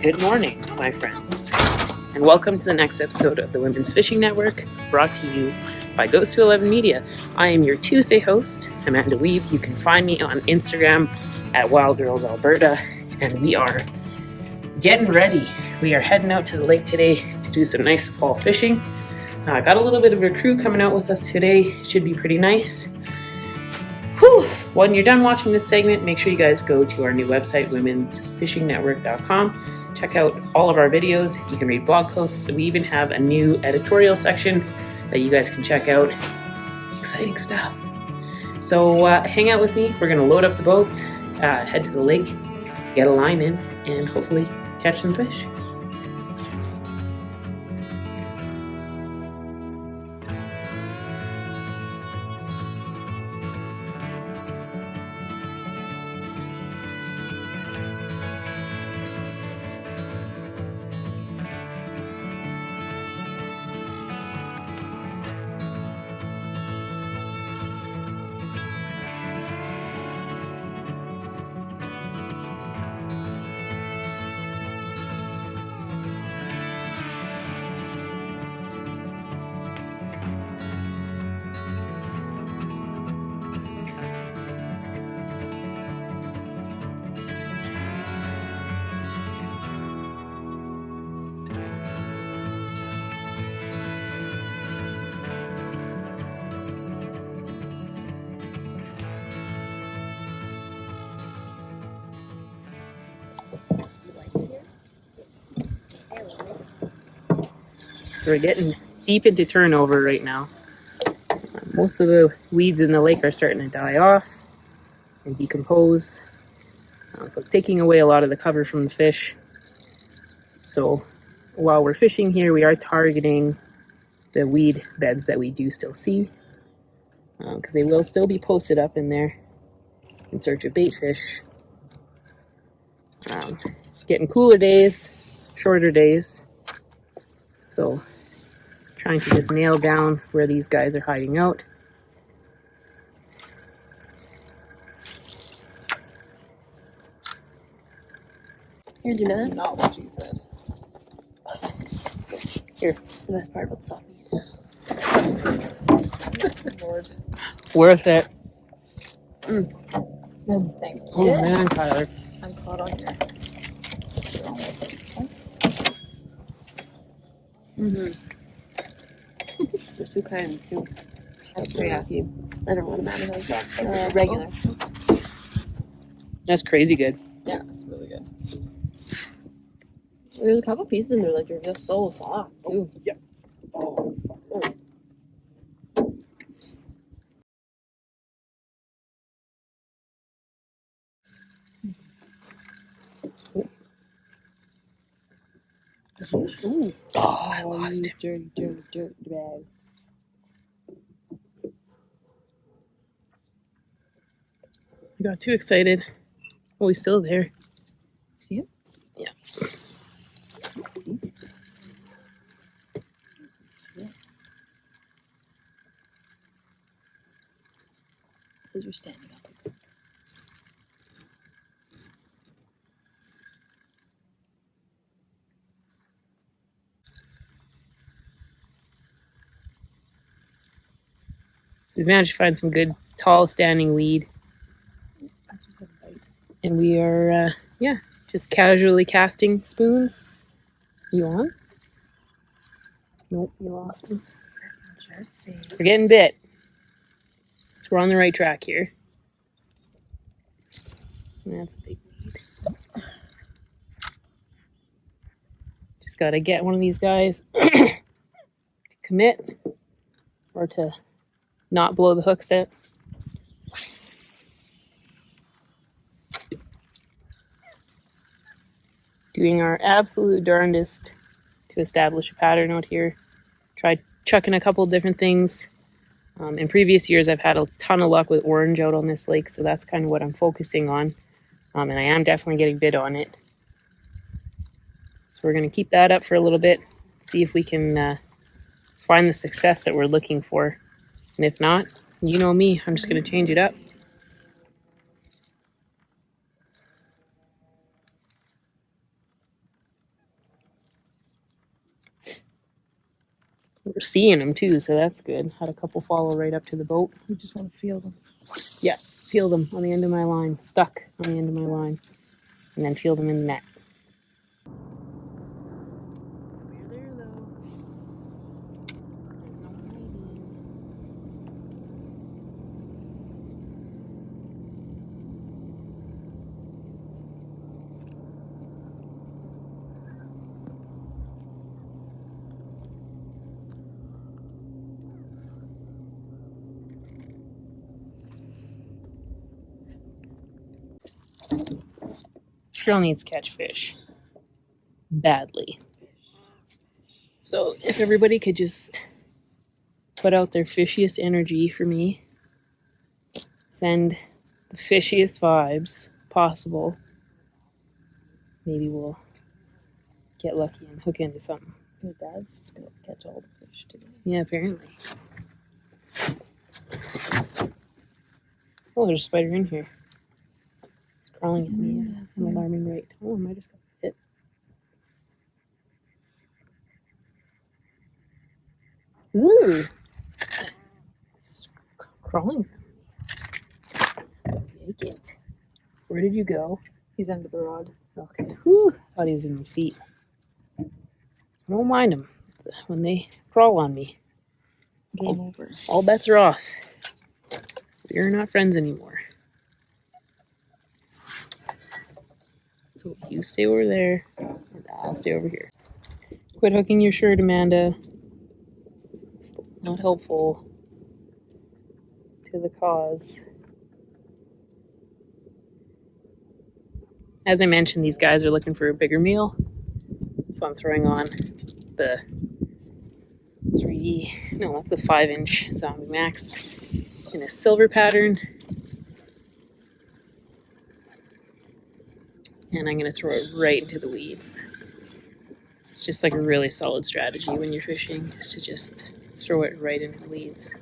Good morning, my friends, and welcome to the next episode of the Women's Fishing Network, brought to you by Goats to 11 Media. I am your Tuesday host, Amanda Weeb. You can find me on Instagram at Wild Girls Alberta, and we are getting ready. We are heading out to the lake today to do some nice fall fishing. I got a little bit of a crew coming out with us today. It should be pretty nice. Whew. When you're done watching this segment, make sure you guys go to our new website, womensfishingnetwork.com. Check out all of our videos. You can read blog posts. We even have a new editorial section that you guys can check out. Exciting stuff. So hang out with me. We're going to load up the boats, head to the lake, get a line in, and hopefully catch some fish. So we're getting deep into turnover right now. Most of the weeds in the lake are starting to die off and decompose. So it's taking away a lot of the cover from the fish. So while we're fishing here, we are targeting the weed beds that we do still see, because they will still be posted up in there in search of bait fish. Getting cooler days, shorter days. So trying to just nail down where these guys are hiding out. Here's your nuts. Not what she said. Here. The best part about the soft meat. Lord. Worth it. Thank Oh you. man, Tyler. I'm caught on here. There's two kinds too. I'm pretty happy. I don't want them out of those. Regular. That's crazy good. Yeah, it's really good. There's a couple pieces in there that are just so soft too. Yeah. Oh. Ooh. Oh, I lost him. Dirty bag. I got too excited. Oh, he's still there. See it? Yeah. See? Yeah. Because you're standing up. We've managed to find some good tall standing weed. And we are, just casually casting spoons. You on? Nope, you lost him. We're getting bit. So we're on the right track here. That's a big weed. Just gotta get one of these guys to commit or to not blow the hooks out. Doing our absolute darndest to establish a pattern out here. Tried chucking a couple different things. In previous years, I've had a ton of luck with orange out on this lake, so that's kind of what I'm focusing on. And I am definitely getting bit on it. So we're going to keep that up for a little bit, see if we can find the success that we're looking for. And if not, you know me, I'm just going to change it up. We're seeing them too, so that's good. Had a couple follow right up to the boat. We just want to feel them. Yeah, feel them on the end of my line. Stuck on the end of my line. And then feel them in the net. We're there though. There's no hiding. This girl needs to catch fish. Badly. So if everybody could just put out their fishiest energy for me, send the fishiest vibes possible, maybe we'll get lucky and hook into something. Your dad's just gonna catch all the fish today. Yeah, apparently. Oh, there's a spider in here. It's crawling at me at an alarming rate. Oh, I might just got hit. Ooh! It's crawling. Take it. Where did you go? He's under the rod. Okay. Whew. Thought he was in my feet. I don't mind them when they crawl on me. Game over. All bets are off. We're not friends anymore. So you stay over there, and I'll stay over here. Quit hooking your shirt, Amanda. It's not helpful to the cause. As I mentioned, these guys are looking for a bigger meal, so I'm throwing on the 5-inch Zombie Max in a silver pattern. And I'm going to throw it right into the weeds. It's just like a really solid strategy when you're fishing, is to just throw it right into the weeds.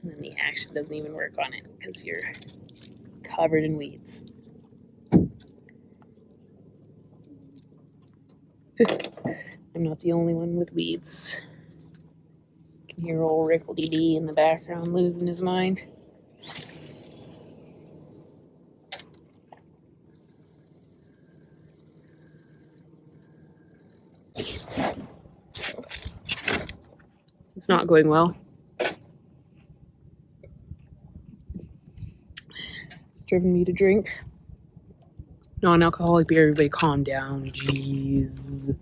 And then the action doesn't even work on it because you're covered in weeds. I'm not the only one with weeds. You can hear old Rickledy in the background losing his mind. It's not going well. It's driven me to drink non-alcoholic beer. Everybody calm down. Jeez.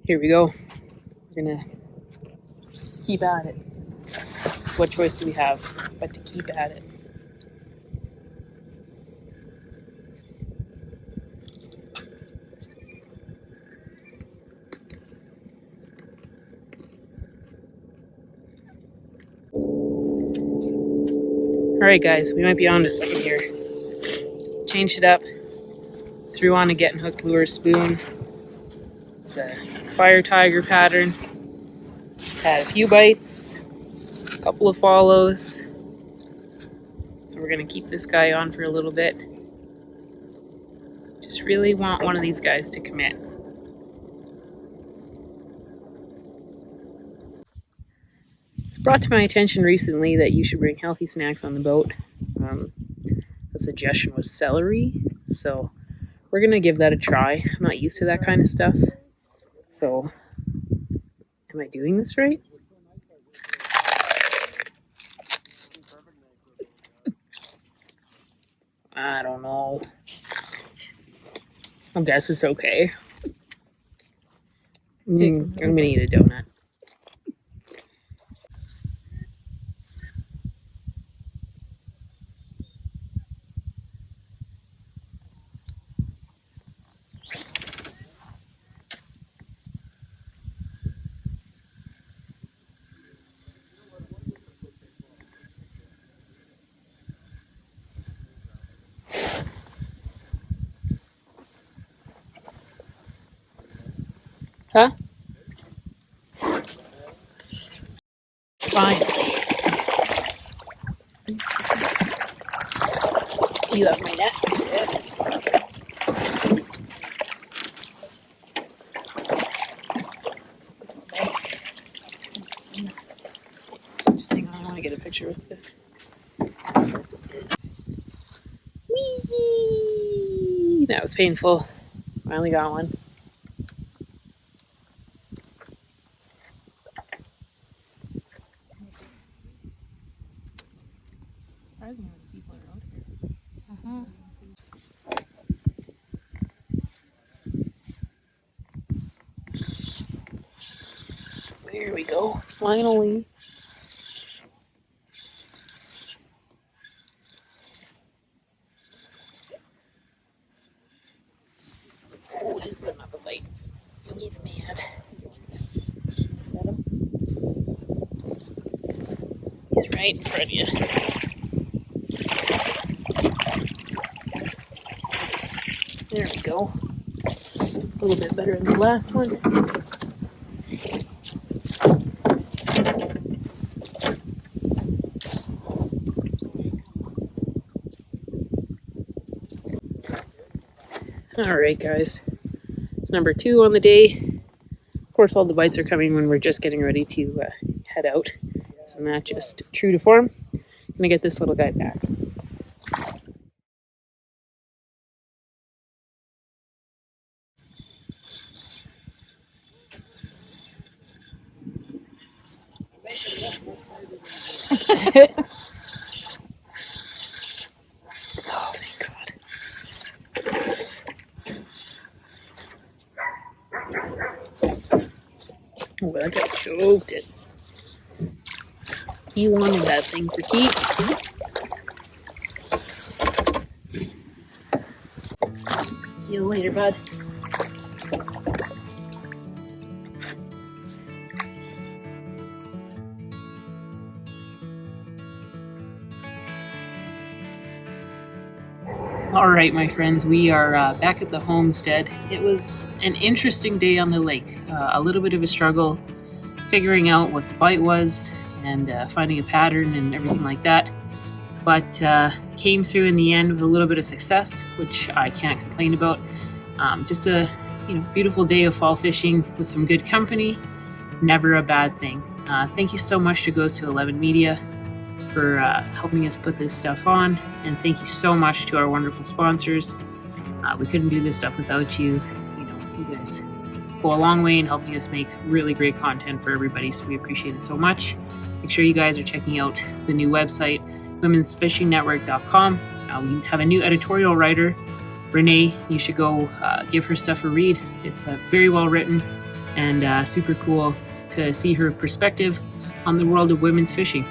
Here we go. We're gonna keep at it. What choice do we have but to keep at it? Alright guys, we might be on to something here. Changed it up. Threw on a Getting Hooked lure spoon. It's a Fire Tiger pattern. Had a few bites, a couple of follows. So we're gonna keep this guy on for a little bit. Just really want one of these guys to commit. It's brought to my attention recently that you should bring healthy snacks on the boat. The suggestion was celery, so we're gonna give that a try. I'm not used to that kind of stuff, so am I doing this right? I don't know. I guess it's okay. I'm gonna eat a donut. Huh? Fine. you have my net. Good. Just hang on, I want to get a picture with the Wheezy! That was painful. Finally got one. Surprising how many people are out here. There we go. Finally. Oh, he's putting up a fight. He's mad. Got him? He's right in front of you. There we go. A little bit better than the last one. Alright guys, it's number 2 on the day. Of course all the bites are coming when we're just getting ready to head out. So Matt just true to form. Gonna get this little guy back. Oh, thank God. Oh, that guy choked it. He wanted that thing for keeps. See you later, bud. All right, my friends, we are back at the homestead. It was an interesting day on the lake. A little bit of a struggle figuring out what the bite was and finding a pattern and everything like that. But came through in the end with a little bit of success, which I can't complain about. Just a beautiful day of fall fishing with some good company. Never a bad thing. Thank you so much to Goes to 11 Media for helping us put this stuff on, and thank you so much to our wonderful sponsors. We couldn't do this stuff without you. You guys go a long way in helping us make really great content for everybody, so we appreciate it so much. Make sure you guys are checking out the new website, womensfishingnetwork.com. We have a new editorial writer, Renee. You should go give her stuff a read. It's very well written and super cool to see her perspective on the world of women's fishing.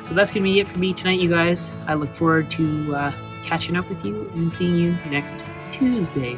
So that's going to be it for me tonight, you guys. I look forward to catching up with you and seeing you next Tuesday.